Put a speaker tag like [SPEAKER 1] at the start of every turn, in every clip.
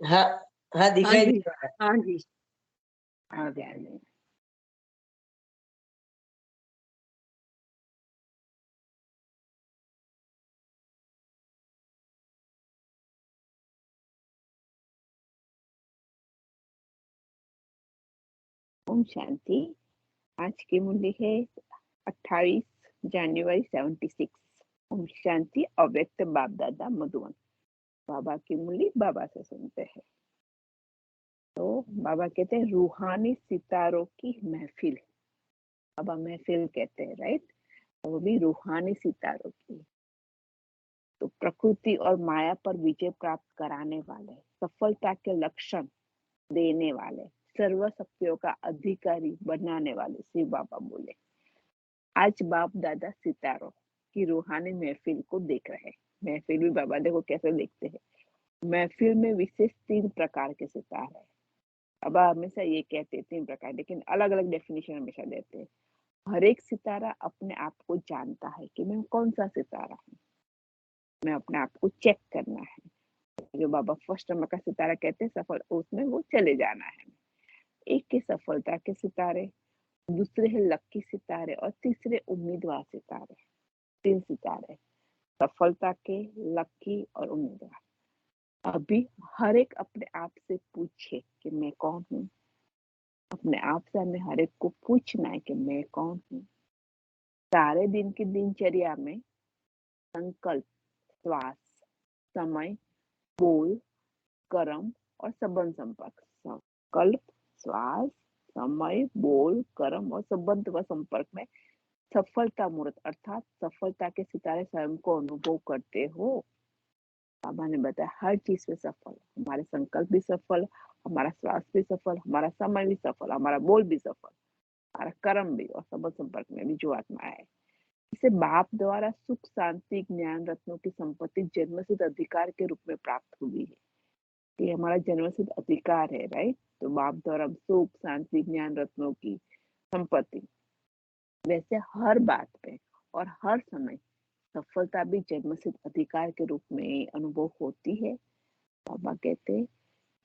[SPEAKER 1] हाँ हाँ,
[SPEAKER 2] हाँ
[SPEAKER 1] दिखाई
[SPEAKER 2] जी,
[SPEAKER 1] दे रहा है।
[SPEAKER 2] हाँ जी।
[SPEAKER 3] आ गया आ गया। ओम शांति। आज की मूल्य है 28 जनवरी 76। ओम शांति। अव्यक्त बाप दादा मधुबन। बाबा की मूल्य बाबा से सुनते हैं। तो बाबा कहते हैं रूहानी सितारों की महफिल। बाबा महफिल कहते हैं, राइट। वो भी रूहानी सितारों की। तो प्रकृति और माया पर विजय प्राप्त कराने वाले, सफलता के लक्षण देने वाले, सर्व शक्तियों का अधिकारी बनाने वाले शिव बाबा बोले, आज बाप दादा सितारों की रूहानी महफिल को देख रहे हैं। महफिल भी बाबा देखो कैसे देखते हैं। महफिल में विशेष 3 प्रकार के सितारे हैं। अब हमेशा ये कहते हैं 3 प्रकार, लेकिन अलग अलग डेफिनेशन हमेशा देते हैं। हर एक सितारा अपने आप को जानता है कि मैं कौन सा सितारा हूँ। मैं अपने आप को चेक करना है। जो बाबा फर्स्ट नंबर का सितारा कहते हैं सफल, उसमें वो चले जाना है। एक के सफलता के सितारे, दूसरे है लक्की सितारे और तीसरे उम्मीदवार सितारे। 3 सितारे, सफलता के, लक्की और उम्मीदवार। अभी हर एक अपने आप से पूछे कि मैं कौन हूँ। अपने आप से हमें हर एक को पूछना है कि मैं कौन हूँ। सारे दिन की दिनचर्या में संकल्प, श्वास, समय, बोल, कर्म और संबंध संपर्क। संकल्प, श्वास, समय, बोल, कर्म और संबंध व संपर्क में सफलता मुहूर्त अर्थात सफलता के सितारे स्वयं को अनुभव करते हो। बाबा ने बताया हर चीज में सफल, हमारे संकल्प भी सफल, हमारा श्वास भी सफल, हमारा समय भी सफल, हमारा बोल भी सफल, हमारा कर्म भी और संबंध संपर्क में भी जो आत्मा है। इसे बाप द्वारा सुख शांति ज्ञान रत्नों की संपत्ति जन्मसिद्ध अधिकार के रूप में प्राप्त हुई है। ये हमारा जन्मसिद्ध अधिकार है, राइट। तो बाप द्वारा सुख शांति ज्ञान रत्नों की संपत्ति, वैसे हर बात पे और हर समय सफलता भी जन्मसिद्ध अधिकार के रूप में अनुभव होती है। बाबा कहते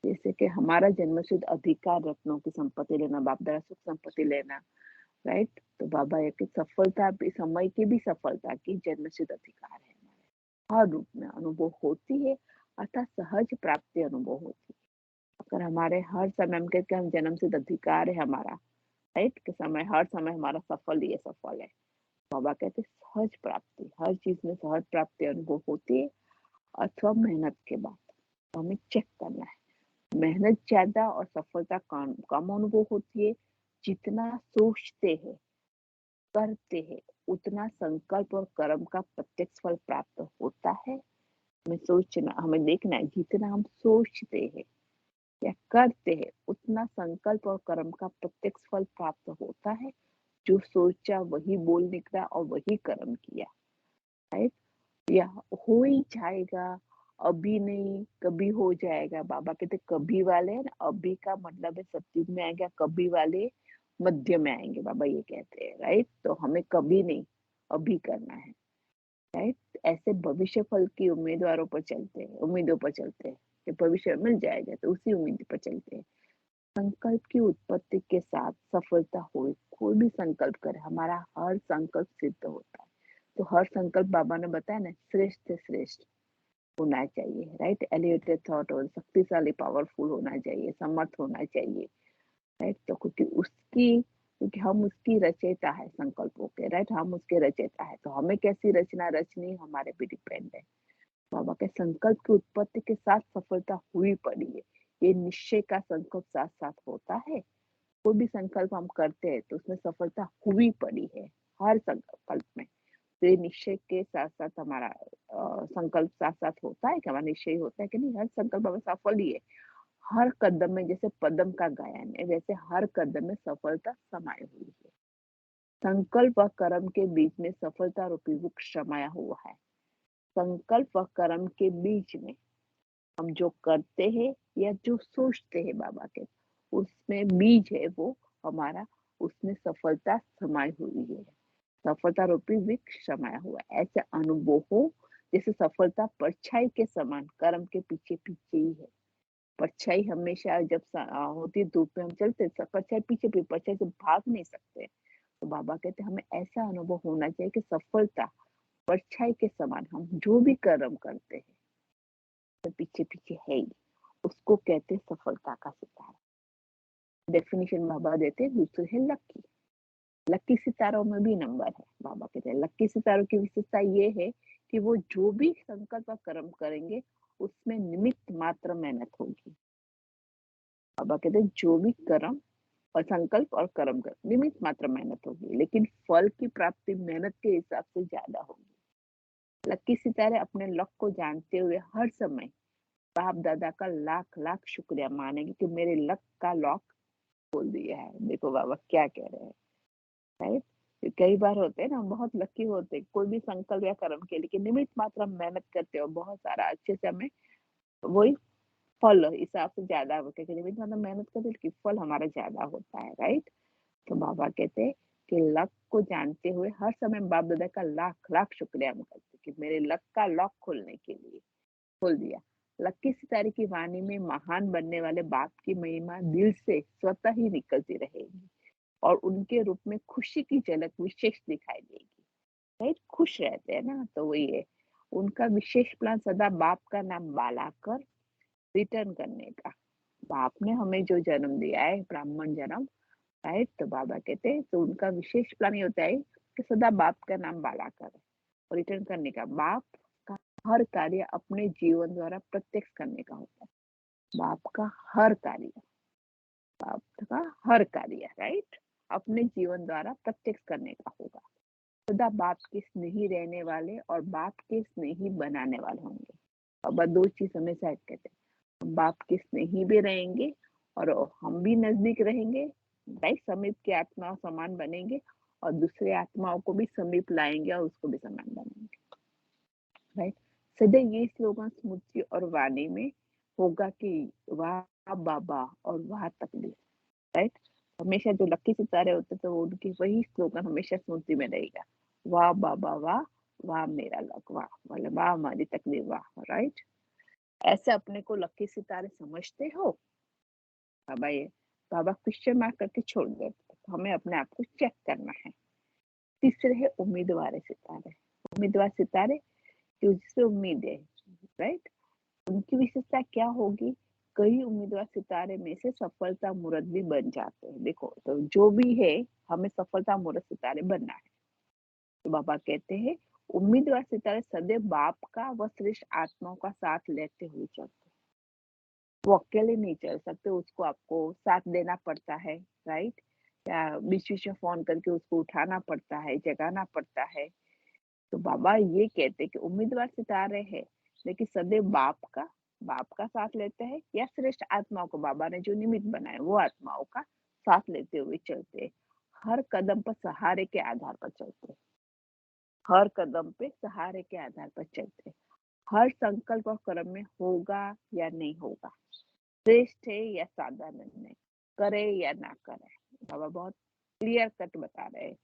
[SPEAKER 3] जैसे कि हमारा जन्मसिद्ध अधिकार रत्नों की संपत्ति लेना, बाप द्वारा सुख संपत्ति लेना, राइट। तो बाबा ये कि सफलता भी, समय की भी सफलता की जन्मसिद्ध अधिकार है, हमारे हर रूप में अनुभव होती है, अर्थात सहज प्राप्ति अनुभव होती है। अगर हमारे हर समय हम कहते हम जन्मसिद्ध अधिकार है हमारा, राइट, कि समय हर समय हमारा सफल ही है, सफल है। बाबा कहते सहज प्राप्ति, हर चीज में सहज प्राप्ति अनुभव होती है अथवा मेहनत के बाद। तो हमें चेक करना है, मेहनत ज्यादा और सफलता कम अनुभव होती है। जितना सोचते हैं करते हैं उतना संकल्प और कर्म का प्रत्यक्ष फल प्राप्त होता है। हमें सोचना, हमें देखना है, जितना हम सोचते हैं या करते हैं उतना संकल्प और कर्म का प्रत्यक्ष फल प्राप्त होता है। जो सोचा वही बोल निकला और वही कर्म किया, राइट। या हो ही जाएगा, अभी नहीं कभी हो जाएगा। बाबा कहते कभी वाले है ना, अभी का मतलब है सतयुग में आएगा, कभी वाले मध्य में आएंगे, बाबा ये कहते हैं, राइट। तो हमें कभी नहीं अभी करना है, राइट। ऐसे भविष्य फल की उम्मीदवारों पर चलते हैं, उम्मीदों पर चलते हैं कि भविष्य मिल जाएगा, तो उसी उम्मीद पर चलते हैं। संकल्प की उत्पत्ति के साथ सफलता हुई। कोई भी संकल्प करे, हमारा हर संकल्प सिद्ध होता है। तो हर संकल्प बाबा ने बताया ना, श्रेष्ठ से श्रेष्ठ होना चाहिए, राइट। एलिवेटेड थॉट और शक्तिशाली पावरफुल होना चाहिए, समर्थ होना चाहिए, राइट। तो क्योंकि हम उसकी रचयिता है संकल्पों के, राइट। हम उसके रचयिता है, तो हमें कैसी रचना रचनी हमारे पे डिपेंड है। बाबा के संकल्प की उत्पत्ति के साथ सफलता हुई पड़ी है। ये निश्चय का संकल्प साथ साथ होता है। कोई भी संकल्प हम करते हैं तो उसमें सफलता हुई पड़ी है, हर संकल्प में। तो ये निश्चय के साथ साथ हमारा संकल्प साथ साथ होता है कि हमारा निश्चय होता है कि नहीं, हर संकल्प हमें सफल ही है। हर कदम में, जैसे पदम का गायन है, वैसे हर कदम में सफलता समाई हुई है। संकल्प व कर्म के बीच में सफलता रूपी वृक्ष समाया हुआ है। संकल्प व कर्म के बीच में हम जो करते हैं या जो सोचते हैं, बाबा के उसमें बीज है वो हमारा, उसमें सफलता समाई हुई है। सफलता रूपी वृक्ष समाया हुआ है। ऐसे अनुभव हो जैसे सफलता परछाई के समान कर्म के पीछे पीछे ही है। परछाई हमेशा जब होती है धूप में हम चलते परछाई पीछे भी परछाई से भाग नहीं सकते। तो बाबा कहते हमें ऐसा अनुभव होना चाहिए कि सफलता परछाई के समान हम जो भी कर्म करते हैं तो पीछे पीछे है ही, उसको कहते हैं सफलता का सितारा। डेफिनेशन बाबा देते हैं, दूसरे है लकी। लकी सितारों में भी नंबर है। बाबा कहते हैं लकी सितारों की विशेषता ये है कि वो जो भी संकल्प और कर्म करेंगे उसमें निमित्त मात्र मेहनत होगी। बाबा कहते हैं जो भी कर्म और संकल्प और कर्म कर निमित्त मात्र मेहनत होगी, लेकिन फल की प्राप्ति मेहनत के हिसाब से ज्यादा होगी। लकी सितारे अपने लक को जानते हुए हर समय बाप दादा का लाख लाख शुक्रिया मानेंगे कि मेरे लक का लॉक खोल दिया है। देखो बाबा क्या कह रहे हैं, राइट। कई बार होते हैं ना, हम बहुत लकी होते हैं कोई भी संकल्प या कर्म के लिए निमित्त मात्र हम मेहनत करते हो बहुत सारा अच्छे से हमें वही फल हिसाब से ज्यादा होता है। निमित्त मतलब मेहनत करते लेकिन फल हमारा ज्यादा होता है, राइट। तो बाबा कहते हैं कि लक को जानते हुए हर समय बाप दादा का लाख लाख शुक्रिया हम करते कि मेरे लक का लॉक खोलने के लिए खोल दिया। लक्की सितारे की वाणी में महान बनने वाले बाप की महिमा दिल से स्वतः ही निकलती रहेगी और उनके रूप में खुशी की झलक विशेष दिखाई देगी, राइट। खुश रहते हैं ना, तो वही है उनका विशेष प्लान सदा बाप का नाम बालाकर रिटर्न करने का। बाप ने हमें जो जन्म दिया है ब्राह्मण जन्म, राइट। तो बाबा कहते हैं तो उनका विशेष प्लान ये होता है कि सदा बाप का नाम बालाकर और रिटर्न करने का। बाप का हर कार्य अपने जीवन द्वारा प्रत्यक्ष करने का होता है। बाप का हर कार्य, बाप का हर कार्य, राइट, अपने जीवन द्वारा प्रत्यक्ष करने का होगा। सदा बाप के स्नेही रहने वाले और बाप के स्नेही बनाने वाले होंगे। बाबा दो चीज हमेशा कहते हैं, हम बाप के स्नेही भी रहेंगे और हम भी नजदीक रहेंगे, राइट। समीप की आत्मा समान बनेंगे और दूसरे आत्माओं को भी समीप लाएंगे और उसको भी समान बनेंगे, राइट। सदैव ये स्लोगन स्मृति और वाणी में होगा कि वाह बाबा और वाह तकदीर, राइट। हमेशा जो लकी सितारे होते तो वो उनकी वही स्लोगन हमेशा स्मृति में रहेगा, वाह बाबा वाह, वाह मेरा लक, वाह मतलब वाह हमारी तकदीर, वाह, राइट। ऐसे अपने को लकी सितारे समझते हो? बाबा ये बाबा क्वेश्चन मार्क करके छोड़ देते, तो हमें अपने आप को चेक करना है। तीसरे है उम्मीदवार सितारे। उम्मीदवार सितारे जिससे उम्मीद है, राइट। उनकी विशेषता क्या होगी? कई उम्मीदवार सितारे में से सफलता मूर्त भी बन जाते हैं। देखो तो जो भी है हमें सफलता मूर्त सितारे बनना है। तो बाबा कहते हैं उम्मीदवार सितारे सदैव बाप का व श्रेष्ठ आत्माओं का साथ लेते हुए चलते, वो अकेले नहीं चल सकते, उसको आपको साथ देना पड़ता है, राइट। या बीच बीच में फोन करके उसको उठाना पड़ता है, जगाना पड़ता है। तो बाबा ये कहते कि उम्मीदवार सितारे है लेकिन सदैव बाप का साथ लेते हैं या श्रेष्ठ आत्माओं को बाबा ने जो निमित्त बनाए वो आत्माओं का साथ लेते हुए चलते हैं। हर कदम पर सहारे के आधार पर चलते हैं, हर कदम पे सहारे के आधार पर चलते हैं। हर संकल्प और कर्म में होगा या नहीं होगा, श्रेष्ठ है या साधारण है, करे या ना करे, बाबा बहुत क्लियर कट बता रहे हैं।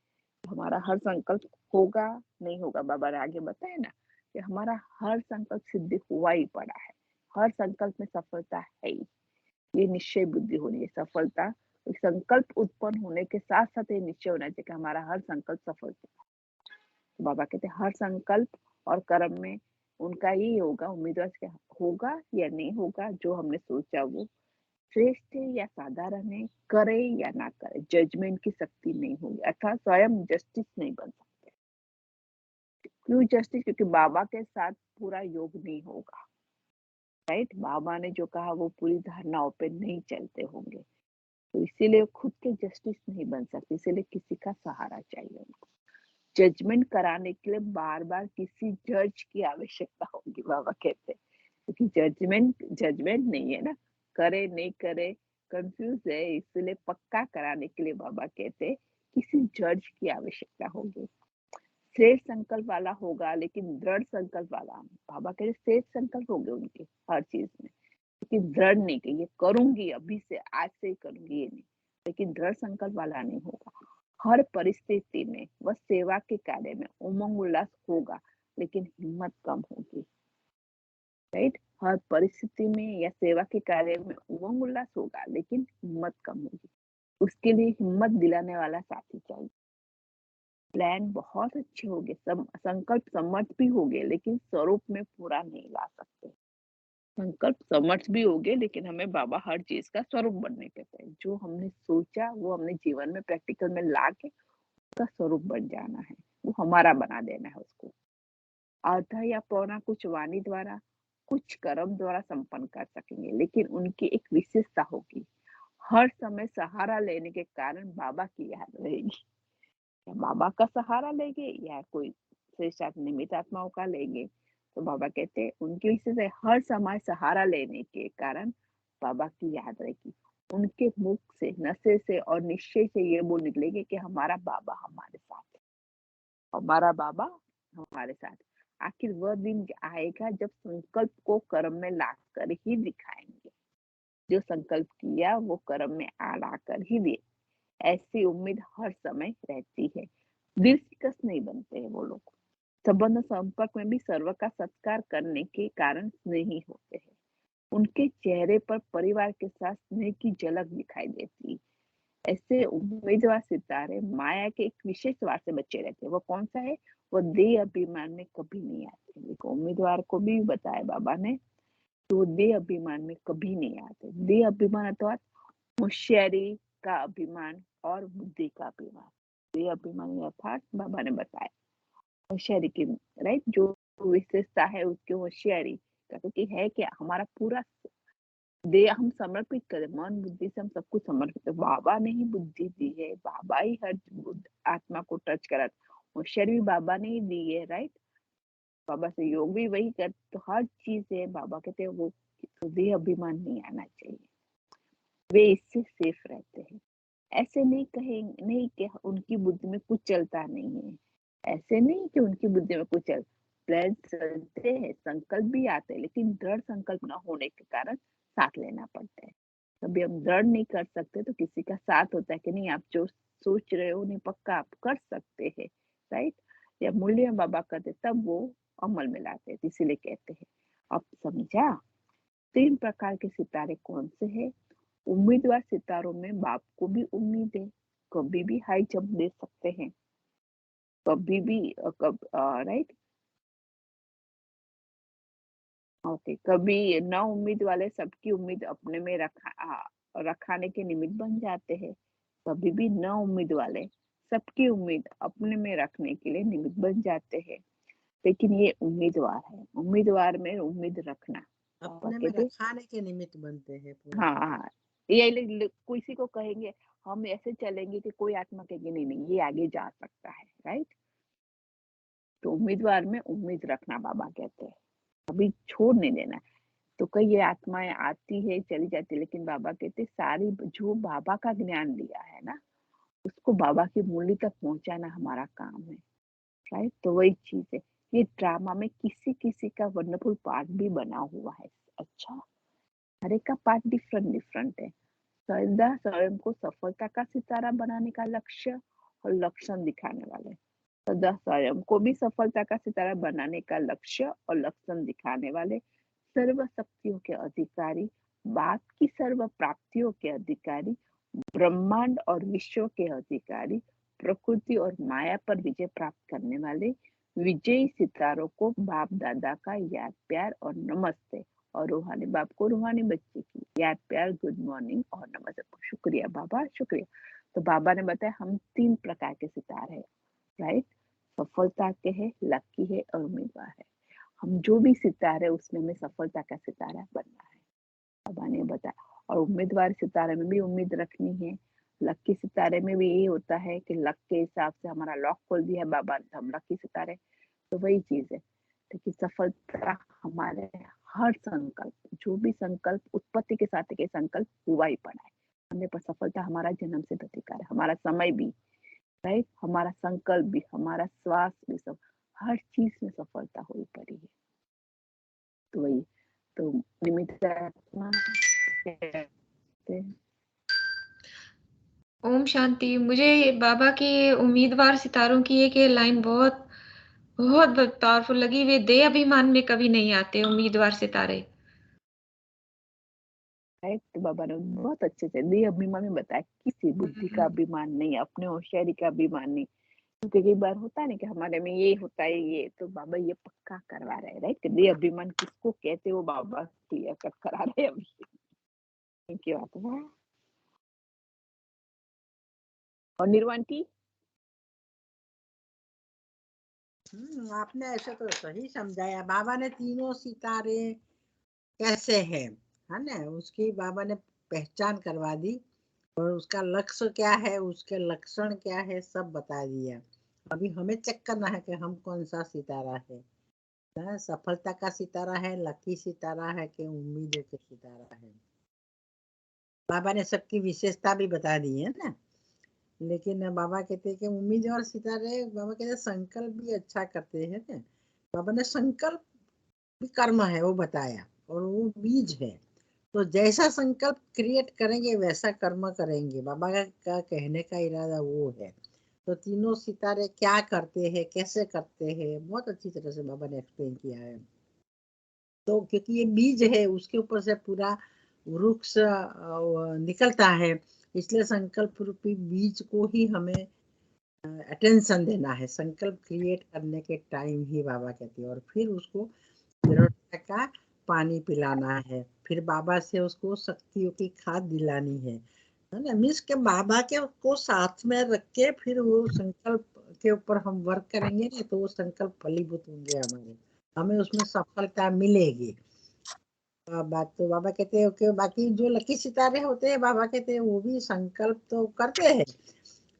[SPEAKER 3] हमारा हर संकल्प होगा नहीं होगा, बाबा ने आगे बताया ना कि हमारा हर संकल्प सिद्ध हुआ ही पड़ा है, हर संकल्प में सफलता है ही। ये निश्चय बुद्धि होनी है, सफलता संकल्प उत्पन्न होने के साथ साथ ये निश्चय होना चाहिए कि हमारा हर संकल्प सफल होगा। तो बाबा कहते हैं हर संकल्प और कर्म में उनका ही होगा, उम्मीदवार क्या होगा या नहीं होगा, जो हमने सोचा वो श्रेष्ठ है या साधारण है, करे या ना करे, जजमेंट की शक्ति नहीं होगी, अर्थात स्वयं जस्टिस नहीं बन सकते। क्यों जस्टिस? क्योंकि बाबा के साथ पूरा योग नहीं होगा, राइट। बाबा ने जो कहा वो पूरी धारणाओं पे नहीं चलते होंगे, तो इसीलिए खुद के जस्टिस नहीं बन सकते, इसीलिए किसी का सहारा चाहिए उनको। जजमेंट कराने के लिए बार बार किसी जज की आवश्यकता होगी, बाबा कहते हैं, क्योंकि जजमेंट नहीं है ना, करे नहीं करे कंफ्यूज है, इसलिए पक्का कराने के लिए बाबा कहते हैं किसी जज की आवश्यकता होगी। श्रेष्ठ संकल्प वाला होगा लेकिन दृढ़ संकल्प वाला, बाबा कहते श्रेष्ठ संकल्प होंगे उनके हर चीज में, लेकिन दृढ़ नहीं कि ये करूंगी अभी से आज से ही करूंगी, ये नहीं, लेकिन दृढ़ संकल्प वाला नहीं होगा। हर परिस्थिति में वह सेवा के कार्य में उमंग उल्लास होगा लेकिन हिम्मत कम होगी, राइट। हर परिस्थिति में या सेवा के कार्य में उमंग उल्लास होगा, लेकिन हिम्मत कम होगी। उसके लिए हिम्मत दिलाने वाला साथी चाहिए। प्लान बहुत अच्छे होंगे, संकल्प समर्थ भी होंगे, लेकिन स्वरूप में पूरा नहीं ला सकते। संकल्प समर्थ भी होंगे, लेकिन हमें बाबा हर चीज का स्वरूप बनने कहते हैं। जो हमने सोचा वो हमने जीवन में प्रैक्टिकल में ला के उसका स्वरूप बन जाना है, वो हमारा बना देना है उसको। आधा या पौना कुछ वाणी द्वारा, कुछ कर्म द्वारा संपन्न कर सकेंगे, लेकिन उनकी एक विशेषता होगी। हर समय सहारा लेने के कारण बाबा की याद रहेगी। या बाबा का सहारा लेंगे या कोई श्रेष्ठ निमित्त आत्माओं का लेंगे, तो बाबा कहते हैं उनकी वजह से हर समय सहारा लेने के कारण बाबा की याद रहेगी। उनके मुख से, नशे से और निश्चय से ये बोल निकलेंगे कि हमारा बाबा हमारे साथ है, हमारा बाबा हमारे साथ। आखिर वह दिन आएगा जब संकल्प को कर्म में लाकर ही दिखाएंगे। जो संकल्प किया वो कर्म में लाकर ही दे, ऐसी उम्मीद हर समय रहती है। दिल शिकस नहीं बनते हैं वो लोग। संबंध संपर्क में भी सर्व का सत्कार करने के कारण स्नेही होते हैं। उनके चेहरे पर परिवार के साथ स्नेह की झलक दिखाई देती। ऐसे उम्मीदवार सितारे माया के एक विशेष वार से बचे रहते हैं। वो कौन सा है? वो देह अभिमान में कभी नहीं आते। देखो, उम्मीदवार को भी बताया बाबा ने, तो देह अभिमान में कभी नहीं आते। देह अभिमान अथवा होशियारी का अभिमान और बुद्धि का अभिमान। देह अभिमान अर्थात बाबा ने बताया होशियारी की, राइट, जो विशेषता है उसकी होशियारी का, क्योंकि है क्या, हमारा पूरा दे हम समर्पित करें, मन बुद्धि से हम सब कुछ समर्पित करें। बाबा ने ही बुद्धि दी है, बाबा ही हर आत्मा को टच करा, होशियारी भी बाबा ने ही दी है, राइट। बाबा से योग भी वही कर, तो हर चीज है, बाबा कहते हैं वो, तो देह अभिमान नहीं आना चाहिए। वे इससे सेफ रहते हैं। ऐसे नहीं कहेंगे नहीं कि उनकी बुद्धि में कुछ चलता नहीं है, ऐसे नहीं कि उनकी बुद्धि में कुछ प्लान चलते हैं, संकल्प भी आते हैं, लेकिन दृढ़ संकल्प न होने के कारण साथ लेना पड़ता है। कभी हम दृढ़ नहीं कर सकते तो किसी का साथ होता है कि नहीं, आप जो सोच रहे हो नहीं पक्का आप कर सकते हैं, राइट। या मूल्य बाबा करते तब वो अमल में लाते हैं, इसीलिए कहते हैं। अब समझा 3 प्रकार के सितारे कौन से हैं? उम्मीदवार सितारों में बाप को भी उम्मीद है, कभी भी हाई जंप दे सकते हैं, कभी भी राइट, ओके। कभी न उम्मीद वाले सबकी उम्मीद अपने में रखाने के निमित्त बन जाते हैं। कभी भी न उम्मीद वाले सबकी उम्मीद अपने में रखने के लिए निमित्त बन जाते हैं। लेकिन ये उम्मीदवार है, उम्मीदवार में उम्मीद रखना,
[SPEAKER 1] अपने में रखाने के निमित्त बनते हैं पूरा।
[SPEAKER 3] हाँ, ये किसी को कहेंगे हम ऐसे चलेंगे कि कोई आत्मा कहेगी नहीं नहीं ये आगे जा सकता है, राइट। तो उम्मीदवार में उम्मीद रखना बाबा कहते हैं, अभी छोड़ नहीं देना। तो कई ये आत्माएं आती है चली जाती है, लेकिन बाबा कहते सारी जो बाबा का ज्ञान लिया है ना, उसको बाबा की मूल्य तक पहुंचाना हमारा काम है, राइट। तो वही चीज है, ये ड्रामा में किसी किसी का वंडरफुल पार्ट भी बना हुआ है। अच्छा, हर एक का पार्ट डिफरेंट डिफरेंट है। सदा स्वयं को सफलता का सितारा बनाने का लक्ष्य और लक्षण दिखाने वाले, सदा स्वयं को भी सफलता का सितारा बनाने का लक्ष्य और लक्षण दिखाने वाले, सर्व शक्तियों के अधिकारी, बाप की सर्व प्राप्तियों के अधिकारी, ब्रह्मांड और विश्व के अधिकारी, प्रकृति और माया पर विजय प्राप्त करने वाले विजयी सितारों को बाप दादा का याद प्यार और नमस्ते, और रूहानी बाप को रूहानी बच्चे की याद प्यार, गुड मॉर्निंग और नमस्ते। शुक्रिया बाबा, शुक्रिया। तो बाबा ने बताया हम 3 प्रकार के सितारे हैं, राइट। सफलता के है, लकी है और उम्मीदवार है। हम जो भी सितारे उसमें हमें सफलता का सितारा बनना है, बाबा ने बताया। और उम्मीदवार सितारे में भी उम्मीद रखनी है। लकी सितारे में भी यही होता है कि लक के हिसाब से हमारा लॉक खोल दिया है बाबा ने, तो हम लकी सितारे, तो वही चीज है। लेकिन सफलता हमारे हर संकल्प, जो भी संकल्प उत्पत्ति के साथ के संकल्प हुआ ही पड़ा है हमें, पर सफलता हमारा जन्म से अधिकार है, हमारा समय भी, राइट, हमारा संकल्प भी, हमारा श्वास भी, सब हर चीज में सफलता हुई पड़ी है। तो वही, तो निमित्त आत्मा कहते हैं।
[SPEAKER 2] ओम शांति। मुझे बाबा की उम्मीदवार सितारों की एक ये लाइन बहुत बहुत पावरफुल लगी। वे दे अभिमान में कभी नहीं आते उम्मीदवार सितारे।
[SPEAKER 3] राइट, तो बाबा ने बहुत अच्छे से दे अभिमान में बताया, किसी बुद्धि का अभिमान नहीं, अपने होशियारी का अभिमान नहीं। क्योंकि कई बार होता है ना कि हमारे में ये होता है, ये तो बाबा ये पक्का करवा रहे हैं, राइट। दे अभिमान किसको कहते हो, बाबा क्लियर कट करा रहे हैं अभी। थैंक यू आत्मा। और निर्वांटी,
[SPEAKER 1] आपने ऐसे तो सही समझाया। बाबा ने तीनों सितारे कैसे है ना, उसकी बाबा ने पहचान करवा दी, और उसका लक्ष्य क्या है, उसके लक्षण क्या है, सब बता दिया। अभी हमें चेक करना है कि हम कौन सा सितारा है ना, सफलता का सितारा है, लकी सितारा है कि उम्मीदों के सितारा है। बाबा ने सबकी विशेषता भी बता दी है ना। लेकिन बाबा कहते हैं कि उम्मीद और सितारे, बाबा कहते हैं संकल्प भी अच्छा करते हैं ना। बाबा ने संकल्प भी कर्म है वो बताया, और वो बीज है। तो जैसा संकल्प क्रिएट करेंगे वैसा कर्म करेंगे, बाबा का कहने का इरादा वो है। तो तीनों सितारे क्या करते हैं, कैसे करते हैं, बहुत अच्छी तरह से बाबा ने एक्सप्लेन किया है। तो क्योंकि ये बीज है, उसके ऊपर से पूरा वृक्ष निकलता है, इसलिए संकल्प रूपी बीज को ही हमें अटेंशन देना है। संकल्प क्रिएट करने के टाइम ही बाबा कहते हैं, और फिर उसको दृढ़ता का पानी पिलाना है, फिर बाबा से उसको शक्तियों की खाद दिलानी है ना। मीन्स के बाबा के को साथ में रख के फिर वो संकल्प के ऊपर हम वर्क करेंगे ना, तो वो संकल्प फलीभूत होंगे, हमें उसमें सफलता मिलेगी। बात तो बाबा कहते हैं कि बाकी जो लकी सितारे होते हैं, बाबा कहते हैं वो भी संकल्प तो करते हैं,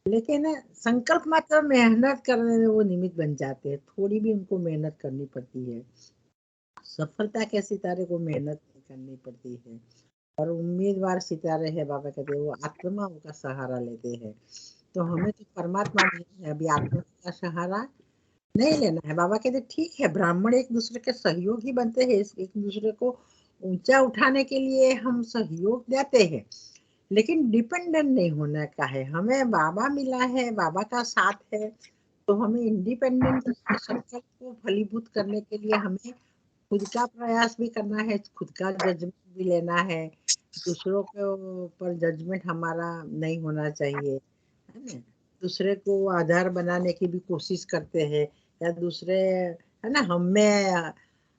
[SPEAKER 1] लेकिन संकल्प मात्र मेहनत करने में वो निमित्त बन जाते हैं, थोड़ी भी उनको मेहनत करनी पड़ती है। सफलता के सितारे को मेहनत नहीं करनी पड़ती है। और उम्मीदवार सितारे है, बाबा कहते हैं वो आत्माओं का सहारा लेते हैं। तो हमें तो परमात्मा नहीं है, अभी आत्मा का सहारा नहीं लेना है। बाबा कहते ठीक है, ब्राह्मण एक दूसरे के सहयोगी बनते हैं, एक दूसरे को ऊंचा उठाने के लिए हम सहयोग देते हैं, लेकिन डिपेंडेंट नहीं होने का है। हमें बाबा मिला है, बाबा का साथ है, तो हमें इंडिपेंडेंट संकल्प को फलीभूत करने के लिए हमें खुद का प्रयास भी करना है, खुद का जजमेंट भी लेना है। दूसरों के ऊपर जजमेंट हमारा नहीं होना चाहिए, है ना। दूसरे को आधार बनाने की भी कोशिश करते हैं, या दूसरे है ना हमें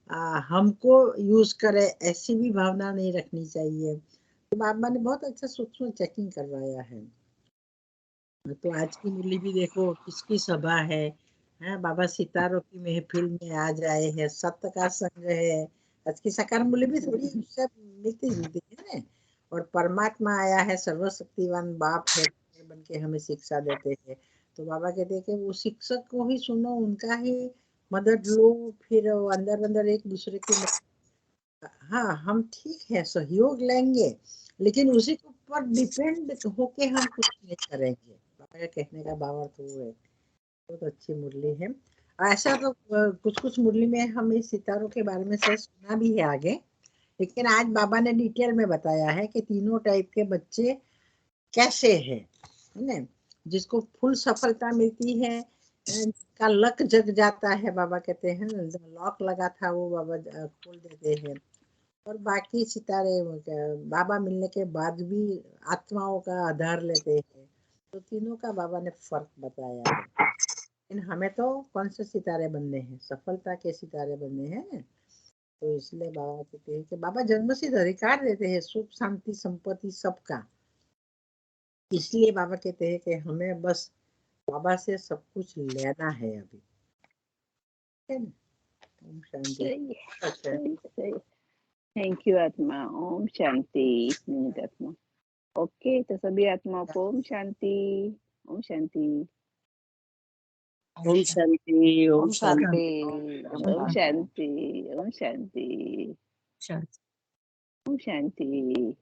[SPEAKER 1] हमको यूज करे, ऐसी भी भावना नहीं रखनी चाहिए। तो बाबा ने बहुत अच्छा सूक्ष्म चेकिंग करवाया है। तो आज की मुरली भी देखो किसकी सभा है बाबा सितारों की महफिल में आ जाए है, सत्य का संग है। आज की साकार मुरली भी थोड़ी उससे मिलती जुलती है ना। और परमात्मा आया है, सर्वशक्तिवान बाप है, बन के हमें शिक्षा देते हैं। तो बाबा कहते हैं कि वो शिक्षक को ही सुनो, उनका ही मदद लो, फिर अंदर अंदर एक दूसरे की हाँ हम ठीक है सहयोग लेंगे, लेकिन उसी के ऊपर डिपेंड होके हम कुछ नहीं करेंगे। बाबा का कहने का भाव अर्थ वो है। बहुत अच्छी मुरली है। ऐसा तो कुछ कुछ मुरली में हम इस सितारों के बारे में से सुना भी है आगे, लेकिन आज बाबा ने डिटेल में बताया है कि तीनों टाइप के बच्चे कैसे है ना। जिसको फुल सफलता मिलती है, का लक जग जाता है, बाबा कहते हैं लॉक लगा था वो बाबा खोल देते हैं। और बाकी सितारे बाबा मिलने के बाद भी आत्माओं का आधार लेते हैं। तो तीनों का बाबा ने फर्क बताया है। लेकिन हमें तो कौन से सितारे बनने हैं, सफलता के सितारे बनने हैं। तो इसलिए बाबा कहते हैं कि बाबा जन्म सिद्ध अधिकार देते हैं सुख शांति संपत्ति सबका। इसलिए बाबा कहते हैं कि हमें बस बाबा से सब कुछ लेना है अभी, है ना। ओम शांति।
[SPEAKER 3] थैंक यू आत्मा। ओम शांति। आत्मा ओके, तो सभी आत्माओं को ओम शांति। ओम शांति।
[SPEAKER 4] ओम शांति।
[SPEAKER 3] ओम शांति। ओम शांति। ओम शांति। ओम शांति।